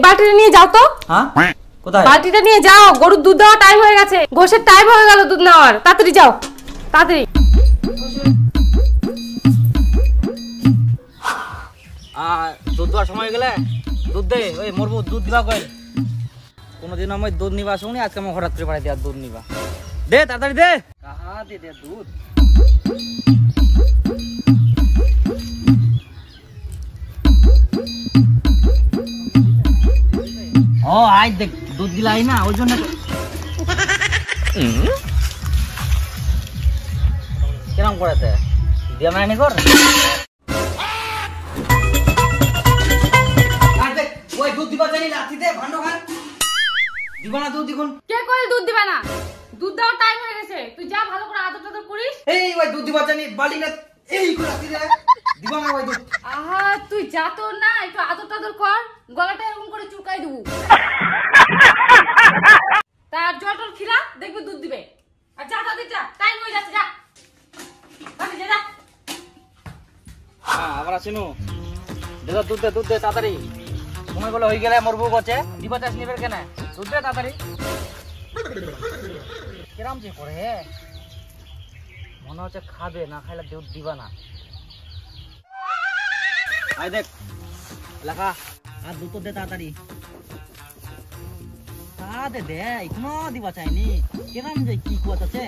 বালতিটা নিয়ে যাও তো। হ্যাঁ কোথায়? বালতিটা নিয়ে যাও, গরুর দুধ দেওয়ার টাইম হয়ে গেছে, গোশের টাইম হয়ে গেল দুধ নেওয়ার। তাড়াতাড়ি যাও, তাড়াতাড়ি। দুধ দেওয়ার সময় গেলে দুধ দে, ওই মরবো দুধ দিবা কই? কোনোদিন আমি দুধ নিবা শুনি, আজকে আমি হঠাৎ করে পাঠাই দেওয়া দুধ নিবা। দে তাড়াতাড়ি দে। কাহা দে দে দুধ। ও আই দেখ দুধ দিলাই না, ওই জন্য কিরম করেছে দিয়া মানে কর। ওই দুধ দিবা জানি লাঠি দে ভান্ড খান। দিবা না দুধ দিগুন। কে কইল দুধ দিবা না? দুধ দেওয়ার টাইম হয়ে গেছে, তুই যা ভালো করে আদর টাদর করিস। এই ওই দুধ দিবা জানি বালি না এই করে লাঠি দে। দিবা না ওই দুধ। আহা তুই যা, তোর না একটু আদর টাদর কর, গলাটা এরকম করে চুলকাই দেবো। তার জল খিলা দেখবি দুধ দিবে। আর যা তাদের যা, টাইম হয়ে যাচ্ছে, যা যা যা। হ্যাঁ আবার আসিনু দাদা দুধ দে তাড়াতাড়ি। সময় বলে হয়ে গেলে মরবু গছে দিবা চাষ নিবে কেন? দুধ দে তাড়াতাড়ি। কিরাম যে করে মনে হচ্ছে খাবে, না খাইলে দুধ দিবা না। আই দেখ লেখা আর দুধ দে তাড়াতাড়ি। দে দে এখনো দিবা চাইনি, কিরাম যে কি করতেছে।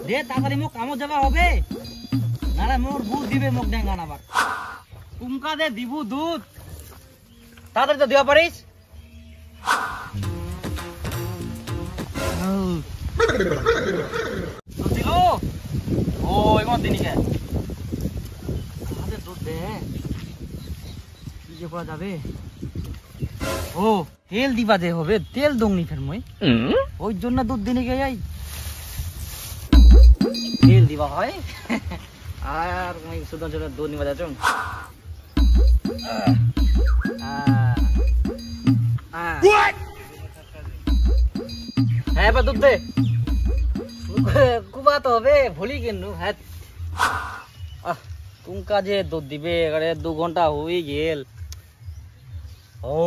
দে তাড়াতাড়ি, মোক কামত যাবা হবে না, মোর বুধ দিবে মোক ডেঙ্গান। আবার কুমকা দে দিবু দুধ, তাড়াতাড়ি তো দেওয়া পারিস। দুধ দিল ও এমন দিনিকে দুধ দে, কি যে করা যাবে। ও তেল দিবা দে হবে, তেল দংনি ফের মই ওই জন্য দুধ দিনিকে যাই তেল দিবা হয়। আর মই সুদন জন্য দুধ নিবা যাচ্ছ। হ্যাঁ এবার দুধ দে, কুবা তো হবে ভুলি কিন্তু। হ্যাঁ কোন কাজে দুধ দিবে, এবারে 2 ঘন্টা হয়ে গেল। ও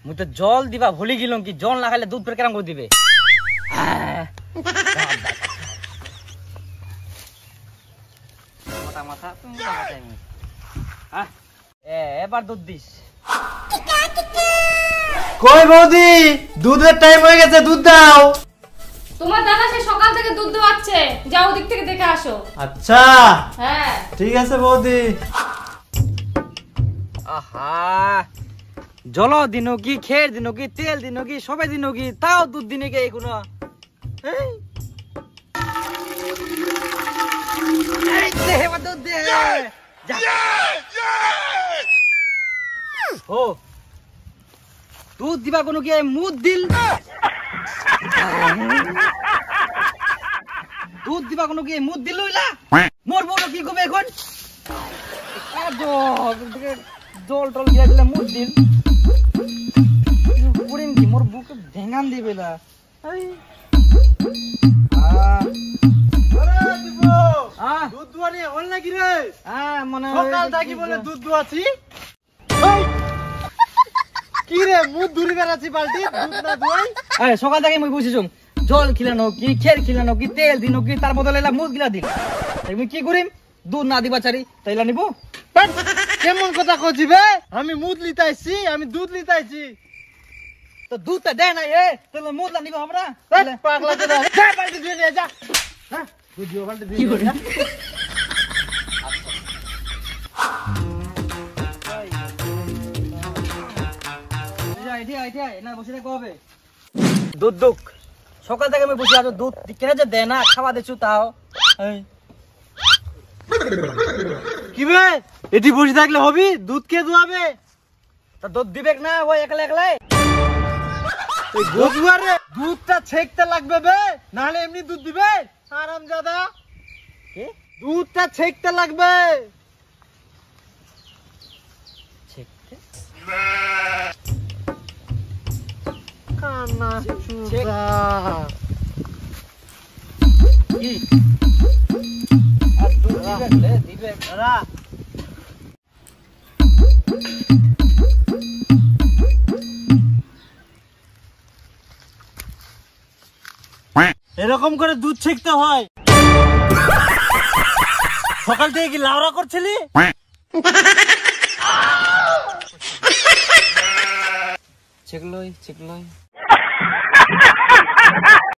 মুই তো জল দিবা ভুলি গেলাম, কি জল না খাইলে দুধ ফের কেরাম করে দিবে। মাথা এবার দুধ দিস। কই বৌদি, দুধের টাইম হয়ে গেছে, দুধ দাও। তোমার দাদা সে সকাল থেকে দুধ দোয়াচ্ছে, যাও ওদিক থেকে দেখে আসো। আচ্ছা হ্যাঁ ঠিক আছে বৌদি। আহা জল দিন কি, খের দিন কি, তেল দিন কি, সবাই দিন কি, তাও দুধ দিনে কে কোনো। ও দুধ দিবা কোনো কি মুদ দিল, দুধ দিবা কোনো কি মুদ দিল মোর বড় কি করবে এখন? জল টল দিয়ে দিলে মুদ দিল করিম কি, মোর বুকে ভেঙান দিবে না। দুধ দুয়ানি হল নাকি রে? মানে সকাল থাকি বলে দুধ দুয়াছি, কি রে মুখ ধুরি বেড়াচ্ছি বালতি দুধ না দুয়াই। সকাল থেকে মুই বুঝিছুম জল খিলানো কি, খের খিলানো কি, তেল দিনো কি, তার বদলে এলা মুদ গিলা দিল। মুই কি করিম, দুধ না দিবা চারি তাইলা নিব। কেমন কথা কইছিবে? আমি মুদ লিতাইছি, আমি দুধ লিতাইছি। তো দুধটা দে না তাহলে মুদলা নিব আমরা। পাগলা চোদা, যা বালতি ধুয়ে নিয়ে যা। হ্যাঁ দুধ দিও, বালতি ধুয়ে নিয়ে যা। দুধ দুঃখ সকাল থেকে আমি বসে আছো, দুধ কেন যে দে না, খাওয়া দিচ্ছু তাও। কি বে এটি বসে থাকলে হবি? দুধ কে দুয়াবে? তা দুধ দিবে না ওই একলা একলাই? গোজুয়ারে দুধটা ছেকতে লাগবে বে, নাহলে এমনি দুধ দিবে? হারামজাদা, দুধটা ছেকতে লাগবে। কানা চুদা কি আর দুধ দিবে দাদা এরকম করে দুধ ছেঁকতে হয়। সকাল থেকে কি লাউড়া করছিলি? ছেকলই